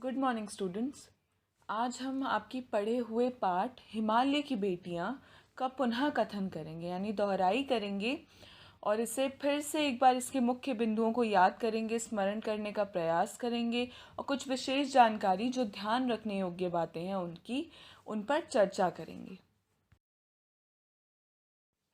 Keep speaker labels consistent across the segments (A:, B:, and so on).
A: Good morning students. आज हम आपकी पढ़े हुए पाठ हिमालय की बेटियां का पुनः कथन करेंगे यानी दोहराई करेंगे और इसे फिर से एक बार इसके मुख्य बिंदुओं को याद करेंगे, स्मरण करने का प्रयास करेंगे और कुछ विशेष जानकारी जो ध्यान रखने योग्य बातें हैं उन पर चर्चा करेंगे।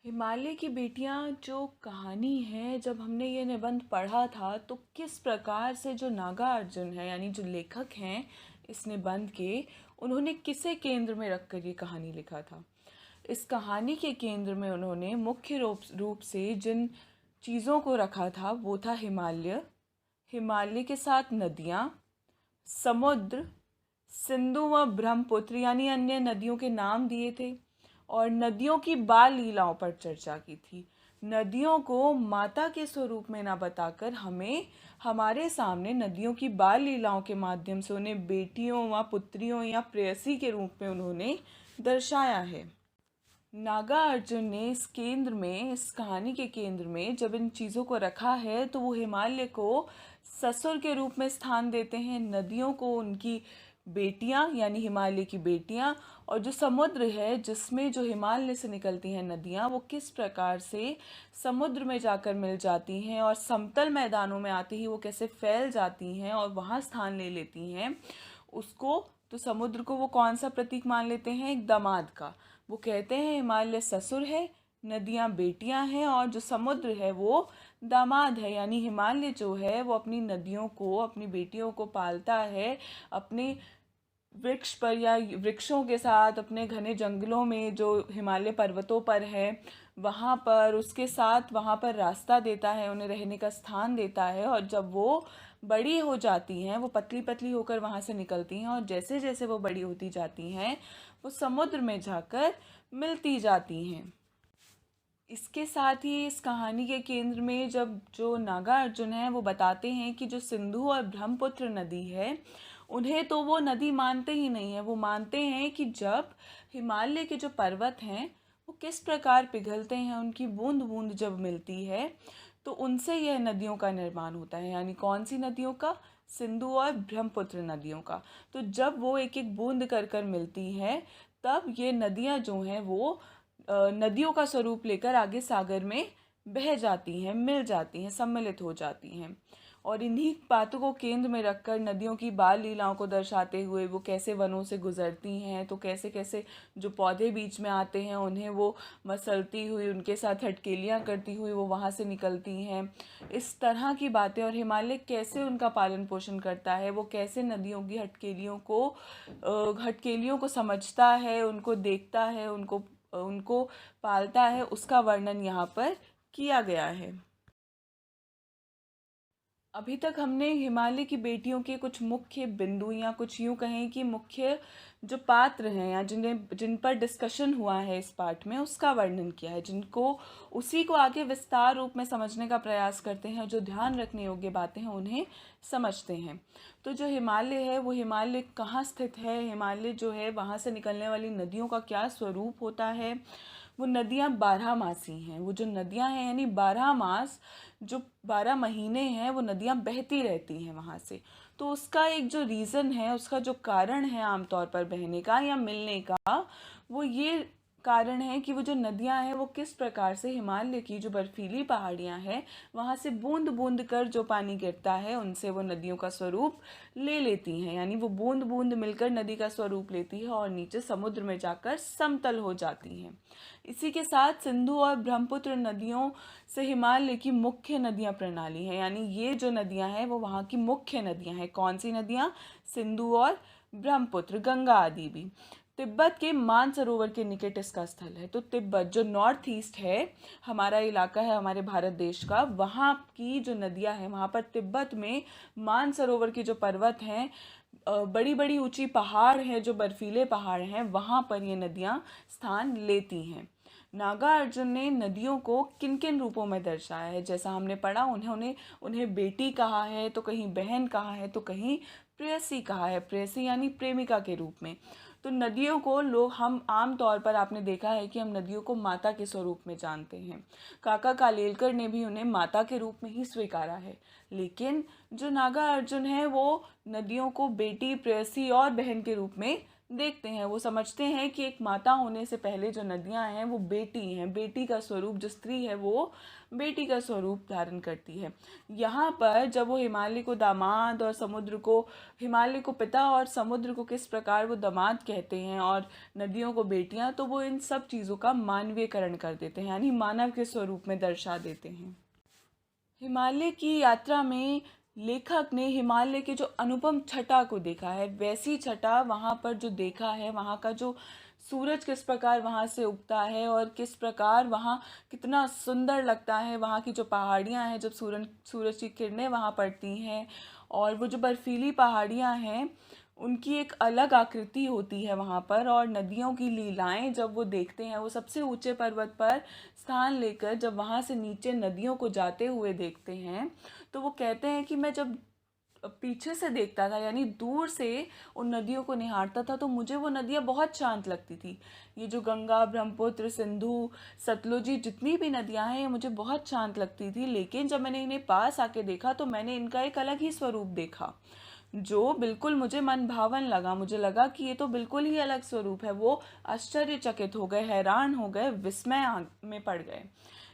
A: हिमालय की बेटियां जो कहानी है, जब हमने ये निबंध पढ़ा था तो किस प्रकार से जो नागार्जुन है यानी जो लेखक हैं इस निबंध के, उन्होंने किसे केंद्र में रखकर ये कहानी लिखा था। इस कहानी के केंद्र में उन्होंने मुख्य रूप से जिन चीज़ों को रखा था वो था हिमालय, हिमालय के साथ नदियाँ, समुद्र, सिंधु व ब्रह्मपुत्र यानी अन्य नदियों के नाम दिए थे और नदियों की बाल लीलाओं पर चर्चा की थी। नदियों को माता के स्वरूप में ना बताकर हमें हमारे सामने नदियों की बाल लीलाओं के माध्यम से उन्हें बेटियों व पुत्रियों या प्रेयसी के रूप में उन्होंने दर्शाया है। नागार्जुन ने इस कहानी के केंद्र में जब इन चीज़ों को रखा है तो वो हिमालय को ससुर के रूप में स्थान देते हैं, नदियों को उनकी बेटियां यानी हिमालय की बेटियां, और जो समुद्र है जिसमें जो हिमालय से निकलती हैं नदियां वो किस प्रकार से समुद्र में जाकर मिल जाती हैं और समतल मैदानों में आते ही वो कैसे फैल जाती हैं और वहाँ स्थान ले लेती हैं। उसको तो समुद्र को वो कौन सा प्रतीक मान लेते हैं? एक दामाद का। वो कहते हैं हिमालय ससुर है, नदियाँ बेटियाँ हैं और जो समुद्र है वो दामाद है। यानी हिमालय जो है वो अपनी नदियों को, अपनी बेटियों को पालता है अपने वृक्ष पर या वृक्षों के साथ, अपने घने जंगलों में जो हिमालय पर्वतों पर है वहाँ पर उसके साथ वहाँ पर रास्ता देता है, उन्हें रहने का स्थान देता है। और जब वो बड़ी हो जाती हैं, वो पतली पतली होकर वहाँ से निकलती हैं और जैसे जैसे वो बड़ी होती जाती हैं वो समुद्र में जाकर मिलती जाती हैं। इसके साथ ही इस कहानी के केंद्र में जब जो नागार्जुन है वो बताते हैं कि जो सिंधु और ब्रह्मपुत्र नदी है उन्हें तो वो नदी मानते ही नहीं है। वो मानते हैं कि जब हिमालय के जो पर्वत हैं वो किस प्रकार पिघलते हैं, उनकी बूंद बूंद जब मिलती है तो उनसे यह नदियों का निर्माण होता है। यानी कौन सी नदियों का? सिंधु और ब्रह्मपुत्र नदियों का। तो जब वो एक एक बूंद कर कर मिलती हैं तब ये नदियाँ जो हैं वो नदियों का स्वरूप लेकर आगे सागर में बह जाती हैं, मिल जाती हैं, सम्मिलित हो जाती हैं। और इन्हीं बातों को केंद्र में रखकर नदियों की बाल लीलाओं को दर्शाते हुए वो कैसे वनों से गुजरती हैं, तो कैसे कैसे जो पौधे बीच में आते हैं उन्हें वो मसलती हुई, उनके साथ हटकेलियाँ करती हुई वो वहाँ से निकलती हैं, इस तरह की बातें। और हिमालय कैसे उनका पालन पोषण करता है, वो कैसे नदियों की हटकेलियों को समझता है, उनको देखता है, उनको उनको पालता है, उसका वर्णन यहाँ पर किया गया है। अभी तक हमने हिमालय की बेटियों के कुछ मुख्य बिंदु या कुछ यूँ कहें कि मुख्य जो पात्र हैं या जिन पर डिस्कशन हुआ है इस पाठ में उसका वर्णन किया है, जिनको उसी को आगे विस्तार रूप में समझने का प्रयास करते हैं। जो ध्यान रखने योग्य बातें हैं उन्हें समझते हैं। तो जो हिमालय है वो हिमालय कहाँ स्थित है, हिमालय जो है वहाँ से निकलने वाली नदियों का क्या स्वरूप होता है। वो नदियाँ 12 मासी हैं। वो जो नदियाँ हैं यानी 12 मास, जो 12 महीने हैं वो नदियाँ बहती रहती हैं वहाँ से। तो उसका एक जो रीज़न है, उसका जो कारण है आमतौर पर बहने का या मिलने का, वो ये कारण है कि वो जो नदियाँ हैं वो किस प्रकार से हिमालय की जो बर्फीली पहाड़ियाँ हैं वहाँ से बूंद बूंद कर जो पानी गिरता है उनसे वो नदियों का स्वरूप ले लेती हैं। यानी वो बूंद बूंद मिलकर नदी का स्वरूप लेती है और नीचे समुद्र में जाकर समतल हो जाती हैं। इसी के साथ सिंधु और ब्रह्मपुत्र नदियों से हिमालय की मुख्य नदियाँ प्रणाली है। यानी ये जो नदियाँ हैं वो वहाँ की मुख्य नदियाँ हैं। कौन सी नदियाँ? सिंधु और ब्रह्मपुत्र, गंगा आदि भी। तिब्बत के मानसरोवर के निकट इसका स्थल है। तो तिब्बत जो नॉर्थ ईस्ट है, हमारा इलाका है हमारे भारत देश का, वहाँ की जो नदियाँ हैं वहाँ पर तिब्बत में मानसरोवर के जो पर्वत हैं, बड़ी बड़ी ऊंची पहाड़ हैं, जो बर्फीले पहाड़ हैं, वहाँ पर ये नदियाँ स्थान लेती हैं। नागार्जुन ने नदियों को किन किन रूपों में दर्शाया है? जैसा हमने पढ़ा, उन्हें बेटी कहा है, तो कहीं बहन कहा है, तो कहीं प्रेयसी कहा है। प्रेयसी यानी प्रेमिका के रूप में। तो तो नदियों को लोग हम आम तौर पर आपने देखा है कि हम नदियों को माता के स्वरूप में जानते हैं। काका कालेलकर ने भी उन्हें माता के रूप में ही स्वीकारा है। लेकिन जो नागा अर्जुन है वो नदियों को बेटी, प्रेयसी और बहन के रूप में देखते हैं। वो समझते हैं कि एक माता होने से पहले जो नदियां हैं वो बेटी हैं, बेटी का स्वरूप, जो स्त्री है वो बेटी का स्वरूप धारण करती है। यहाँ पर जब वो हिमालय को दामाद और समुद्र को, हिमालय को पिता और समुद्र को किस प्रकार वो दामाद कहते हैं और नदियों को बेटियां, तो वो इन सब चीज़ों का मानवीयकरण कर देते हैं, यानी मानव के स्वरूप में दर्शा देते हैं। हिमालय की यात्रा में लेखक ने हिमालय के जो अनुपम छटा को देखा है, वैसी छटा वहाँ पर जो देखा है, वहाँ का जो सूरज किस प्रकार वहाँ से उगता है और किस प्रकार वहाँ कितना सुंदर लगता है, वहाँ की जो पहाड़ियाँ हैं जब सूरज की किरणें वहाँ पड़ती हैं, और वो जो बर्फीली पहाड़ियाँ हैं उनकी एक अलग आकृति होती है वहाँ पर, और नदियों की लीलाएं जब वो देखते हैं, वो सबसे ऊंचे पर्वत पर स्थान लेकर जब वहाँ से नीचे नदियों को जाते हुए देखते हैं, तो वो कहते हैं कि मैं जब पीछे से देखता था, यानी दूर से उन नदियों को निहारता था, तो मुझे वो नदियाँ बहुत शांत लगती थी। ये जो गंगा, ब्रह्मपुत्र, सिंधु, सतलुज, जितनी भी नदियाँ हैं ये मुझे बहुत शांत लगती थी। लेकिन जब मैंने इन्हें पास आके देखा तो मैंने इनका एक अलग ही स्वरूप देखा, जो बिल्कुल मुझे मन भावन लगा। मुझे लगा कि ये तो बिल्कुल ही अलग स्वरूप है। वो आश्चर्यचकित हो गए, हैरान हो गए, विस्मय में पड़ गए।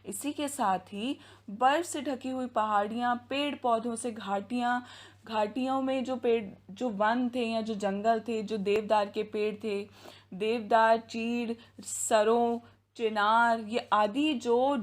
A: इसी के साथ ही बर्फ से ढकी हुई पहाड़ियाँ, पेड़ पौधों से घाटियाँ, घाटियों में जो पेड़, जो वन थे या जो जंगल थे, जो देवदार के पेड़ थे, देवदार, चीड़, सरों, चिनार, ये आदि जो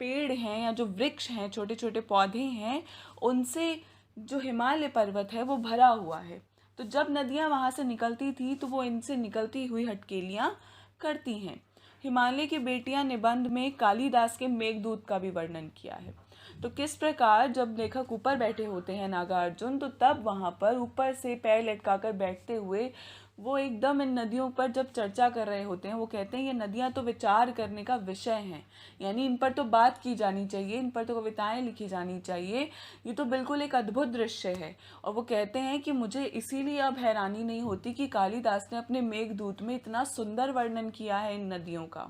A: पेड़ हैं या जो वृक्ष हैं, छोटे छोटे पौधे हैं, उनसे जो हिमालय पर्वत है वो भरा हुआ है। तो जब नदियाँ वहाँ से निकलती थी तो वो इनसे निकलती हुई हटकेलियाँ करती हैं। हिमालय की बेटियाँ निबंध में कालिदास के मेघदूत का भी वर्णन किया है। तो किस प्रकार जब लेखक ऊपर बैठे होते हैं नागार्जुन, तो तब वहाँ पर ऊपर से पैर लटकाकर बैठते हुए वो एकदम इन नदियों पर जब चर्चा कर रहे होते हैं, वो कहते हैं ये नदियाँ तो विचार करने का विषय हैं, यानी इन पर तो बात की जानी चाहिए, इन पर तो कविताएं लिखी जानी चाहिए, ये तो बिल्कुल एक अद्भुत दृश्य है। और वो कहते हैं कि मुझे इसीलिए अब हैरानी नहीं होती कि कालिदास ने अपने मेघदूत में इतना सुंदर वर्णन किया है इन नदियों का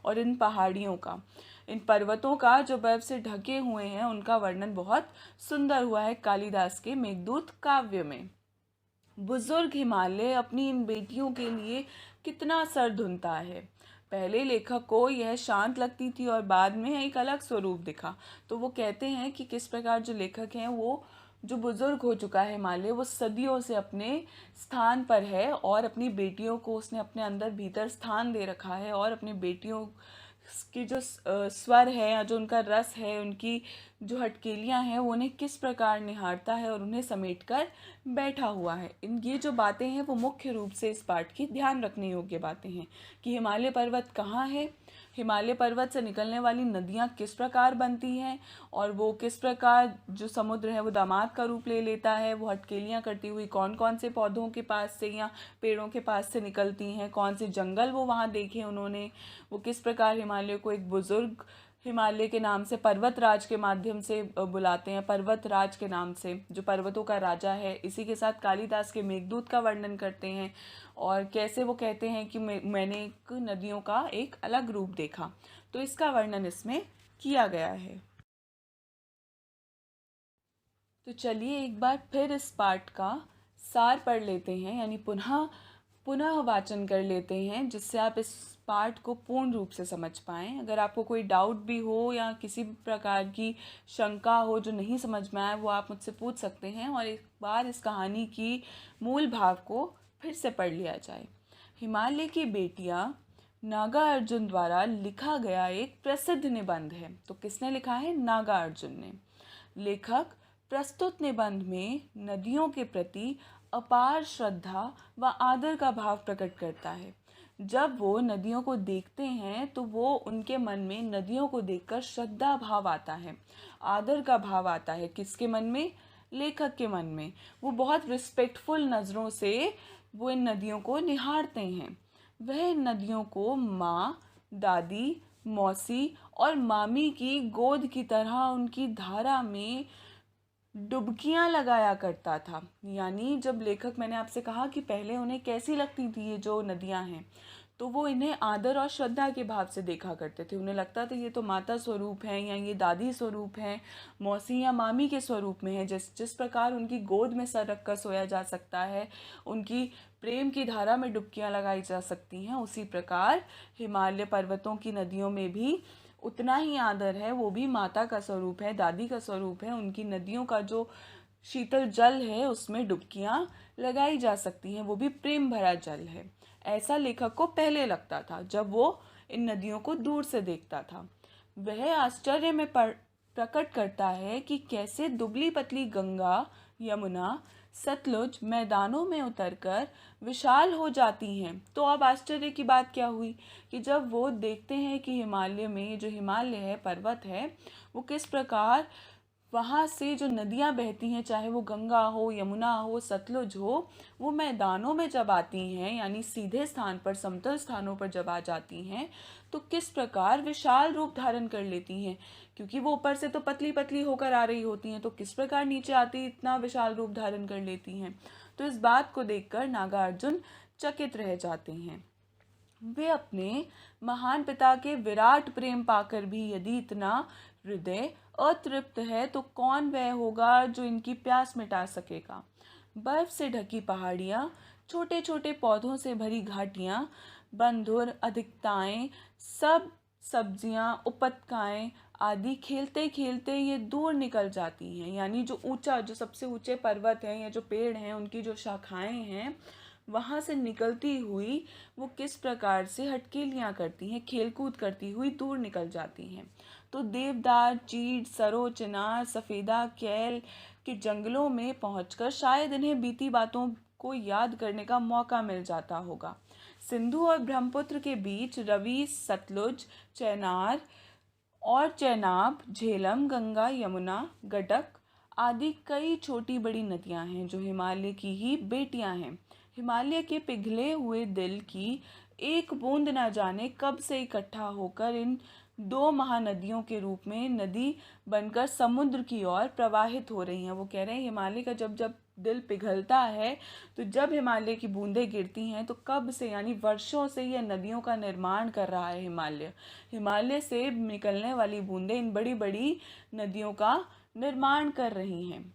A: और इन पहाड़ियों का, इन पर्वतों का जो बर्फ से ढके हुए हैं, उनका वर्णन बहुत सुंदर हुआ है कालिदास के मेघदूत काव्य में। बुजुर्ग हिमालय अपनी इन बेटियों के लिए कितना सर धुनता है। पहले लेखक को यह शांत लगती थी और बाद में एक अलग स्वरूप दिखा। तो वो कहते हैं कि किस प्रकार जो लेखक हैं, वो जो बुजुर्ग हो चुका है हिमालय, वो सदियों से अपने स्थान पर है और अपनी बेटियों को उसने अपने अंदर भीतर स्थान दे रखा है, और अपनी बेटियों की जो स्वर है या जो उनका रस है, उनकी जो हटकेलियाँ हैं, वो उन्हें किस प्रकार निहारता है और उन्हें समेट कर बैठा हुआ है। इन ये जो बातें हैं वो मुख्य रूप से इस पाठ की ध्यान रखने योग्य बातें हैं कि हिमालय पर्वत कहाँ है, हिमालय पर्वत से निकलने वाली नदियाँ किस प्रकार बनती हैं, और वो किस प्रकार जो समुद्र है वो दामाद का रूप ले लेता है, वो हटकेलियाँ करती हुई कौन कौन से पौधों के पास से या पेड़ों के पास से निकलती हैं, कौन से जंगल वो वहाँ देखे उन्होंने, वो किस प्रकार हिमालय को एक बुजुर्ग हिमालय के नाम से पर्वतराज के माध्यम से बुलाते हैं, पर्वतराज के नाम से, जो पर्वतों का राजा है। इसी के साथ कालिदास के मेघदूत का वर्णन करते हैं और कैसे वो कहते हैं कि मैंने एक नदियों का एक अलग रूप देखा। तो इसका वर्णन इसमें किया गया है। तो चलिए एक बार फिर इस पाठ का सार पढ़ लेते हैं, यानी पुनः वाचन कर लेते हैं, जिससे आप इस पाठ को पूर्ण रूप से समझ पाएँ। अगर आपको कोई डाउट भी हो या किसी भी प्रकार की शंका हो जो नहीं समझ में आए, वो आप मुझसे पूछ सकते हैं, और एक बार इस कहानी की मूल भाव को फिर से पढ़ लिया जाए। हिमालय की बेटियाँ नागार्जुन द्वारा लिखा गया एक प्रसिद्ध निबंध है। तो किसने लिखा है? नागार्जुन ने। लेखक प्रस्तुत निबंध में नदियों के प्रति अपार श्रद्धा व आदर का भाव प्रकट करता है। जब वो नदियों को देखते हैं तो वो उनके मन में नदियों को देखकर श्रद्धा भाव आता है, आदर का भाव आता है। किसके मन में? लेखक के मन में। वो बहुत रिस्पेक्टफुल नज़रों से वो इन नदियों को निहारते हैं। वह इन नदियों को माँ, दादी, मौसी और मामी की गोद की तरह उनकी धारा में डुबकियां लगाया करता था। यानी जब लेखक, मैंने आपसे कहा कि पहले उन्हें कैसी लगती थी ये जो नदियां हैं, तो वो इन्हें आदर और श्रद्धा के भाव से देखा करते थे। उन्हें लगता था ये तो माता स्वरूप हैं, या ये दादी स्वरूप हैं, मौसी या मामी के स्वरूप में है। जिस जिस प्रकार उनकी गोद में सर रख कर सोया जा सकता है, उनकी प्रेम की धारा में डुबकियां लगाई जा सकती हैं, उसी प्रकार हिमालय पर्वतों की नदियों में भी उतना ही आदर है। वो भी माता का स्वरूप है, दादी का स्वरूप है। उनकी नदियों का जो शीतल जल है उसमें डुबकियां लगाई जा सकती हैं, वो भी प्रेम भरा जल है। ऐसा लेखक को पहले लगता था जब वो इन नदियों को दूर से देखता था। वह आश्चर्य में प्रकट करता है कि कैसे दुबली पतली गंगा, यमुना, सतलुज मैदानों में उतरकर विशाल हो जाती हैं। तो अब आश्चर्य की बात क्या हुई कि जब वो देखते हैं कि हिमालय में, जो हिमालय है, पर्वत है, वो किस प्रकार वहाँ से जो नदियाँ बहती हैं, चाहे वो गंगा हो, यमुना हो, सतलुज हो, वो मैदानों में जब आती हैं, यानी सीधे स्थान पर, समतल स्थानों पर जब आ जाती हैं, तो किस प्रकार विशाल रूप धारण कर लेती हैं। क्योंकि वो ऊपर से तो पतली पतली होकर आ रही होती हैं, तो किस प्रकार नीचे आती इतना विशाल रूप धारण कर लेती हैं। तो इस बात को देखकर नागार्जुन चकित रह जाते हैं। वे अपने महान पिता के विराट प्रेम पाकर भी यदि इतना हृदय अतृप्त है, तो कौन वह होगा जो इनकी प्यास मिटा सकेगा। बर्फ से ढकी पहाड़ियाँ, छोटे छोटे पौधों से भरी घाटियाँ, बंधुर अधिकताएं, सब सब्जियां, उपत्यकाएं आदि खेलते खेलते ये दूर निकल जाती हैं। यानी जो ऊंचा, जो सबसे ऊंचे पर्वत हैं या जो पेड़ हैं, उनकी जो शाखाएं हैं, वहाँ से निकलती हुई वो किस प्रकार से हटकेलियाँ करती हैं, खेलकूद करती हुई दूर निकल जाती हैं। तो देवदार, चीड़, सरो, चिनार, सफ़ेदा, कैल के जंगलों में पहुंचकर शायद इन्हें बीती बातों को याद करने का मौका मिल जाता होगा। सिंधु और ब्रह्मपुत्र के बीच रवि, सतलुज, चैनार और चैनाब, झेलम, गंगा, यमुना, गंडक आदि कई छोटी बड़ी नदियां हैं जो हिमालय की ही बेटियां हैं। हिमालय के पिघले हुए दिल की एक बूंद न जाने कब से इकट्ठा होकर इन दो महानदियों के रूप में नदी बनकर समुद्र की ओर प्रवाहित हो रही हैं। वो कह रहे हैं हिमालय का जब जब दिल पिघलता है, तो जब हिमालय की बूंदें गिरती हैं, तो कब से, यानी वर्षों से ये नदियों का निर्माण कर रहा है हिमालय। हिमालय से निकलने वाली बूंदें इन बड़ी बड़ी नदियों का निर्माण कर रही हैं।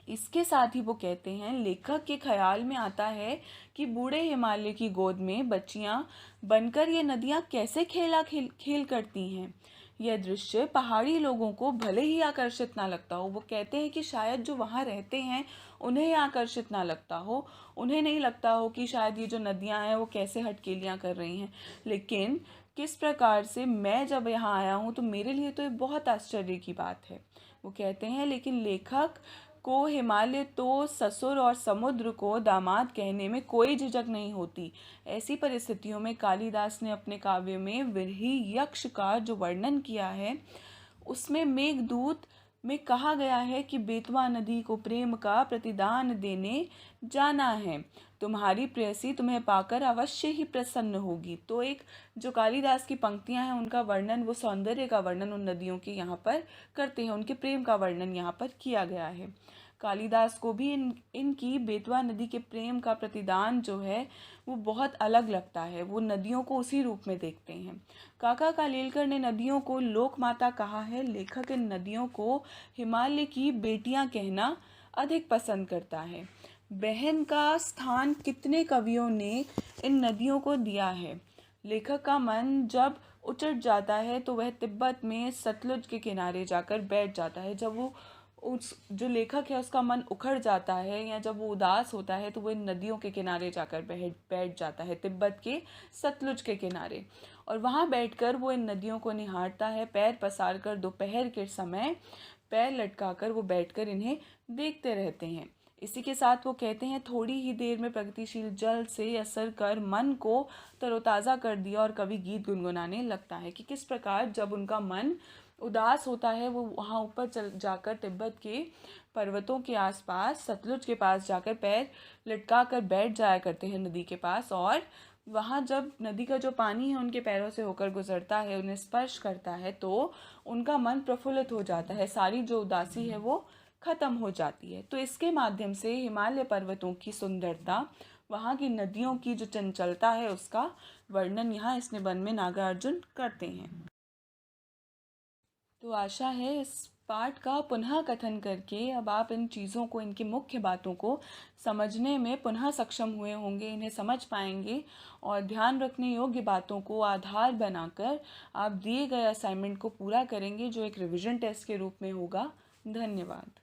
A: इसके साथ ही वो कहते हैं, लेखक के ख्याल में आता है कि बूढ़े हिमालय की गोद में बच्चियां बनकर ये नदियां कैसे खेल करती हैं। यह दृश्य पहाड़ी लोगों को भले ही आकर्षित ना लगता हो। वो कहते हैं कि शायद जो वहाँ रहते हैं उन्हें आकर्षित ना लगता हो, उन्हें नहीं लगता हो कि शायद ये जो नदियाँ हैं वो कैसे हटकेलियाँ कर रही हैं, लेकिन किस प्रकार से मैं जब यहाँ आया हूँ तो मेरे लिए तो ये बहुत आश्चर्य की बात है। वो कहते हैं लेकिन लेखक को हिमालय तो ससुर और समुद्र को दामाद कहने में कोई झिझक नहीं होती। ऐसी परिस्थितियों में कालिदास ने अपने काव्य में विरही यक्ष का जो वर्णन किया है, उसमें मेघदूत में कहा गया है कि बेतवा नदी को प्रेम का प्रतिदान देने जाना है, तुम्हारी प्रेयसी तुम्हें पाकर अवश्य ही प्रसन्न होगी। तो एक जो कालिदास की पंक्तियां हैं उनका वर्णन, वो सौंदर्य का वर्णन उन नदियों के यहाँ पर करते हैं, उनके प्रेम का वर्णन यहाँ पर किया गया है। कालिदास को भी इनकी बेतवा नदी के प्रेम का प्रतिदान जो है वो बहुत अलग लगता है। वो नदियों को उसी रूप में देखते हैं। काका कालेलकर ने नदियों को लोक माता कहा है। लेखक इन नदियों को हिमालय की बेटियां कहना अधिक पसंद करता है। बहन का स्थान कितने कवियों ने इन नदियों को दिया है। लेखक का मन जब उचट जाता है तो वह तिब्बत में सतलुज के किनारे जाकर बैठ जाता है। जब वो उस जो लेखक है उसका मन उखड़ जाता है या जब वो उदास होता है तो वो इन नदियों के किनारे जाकर बैठ जाता है, तिब्बत के सतलुज के किनारे, और वहाँ बैठकर वो इन नदियों को निहारता है। पैर पसार कर दोपहर के समय पैर लटकाकर वो बैठकर इन्हें देखते रहते हैं। इसी के साथ वो कहते हैं, थोड़ी ही देर में प्रगतिशील जल से असर कर मन को तरोताज़ा कर दिया और कवि गीत गुनगुनाने लगता है। कि किस प्रकार जब उनका मन उदास होता है वो वहाँ ऊपर चल जाकर तिब्बत के पर्वतों के आसपास सतलुज के पास जाकर पैर लटका कर बैठ जाया करते हैं नदी के पास, और वहाँ जब नदी का जो पानी है उनके पैरों से होकर गुजरता है, उन्हें स्पर्श करता है, तो उनका मन प्रफुल्लित हो जाता है। सारी जो उदासी है वो ख़त्म हो जाती है। तो इसके माध्यम से हिमालय पर्वतों की सुंदरता, वहाँ की नदियों की जो चंचलता है, उसका वर्णन यहाँ इस निबंध में नागार्जुन करते हैं। तो आशा है इस पाठ का पुनः कथन करके अब आप इन चीज़ों को, इनकी मुख्य बातों को समझने में पुनः सक्षम हुए होंगे, इन्हें समझ पाएंगे और ध्यान रखने योग्य बातों को आधार बनाकर आप दिए गए असाइनमेंट को पूरा करेंगे, जो एक रिवीजन टेस्ट के रूप में होगा। धन्यवाद।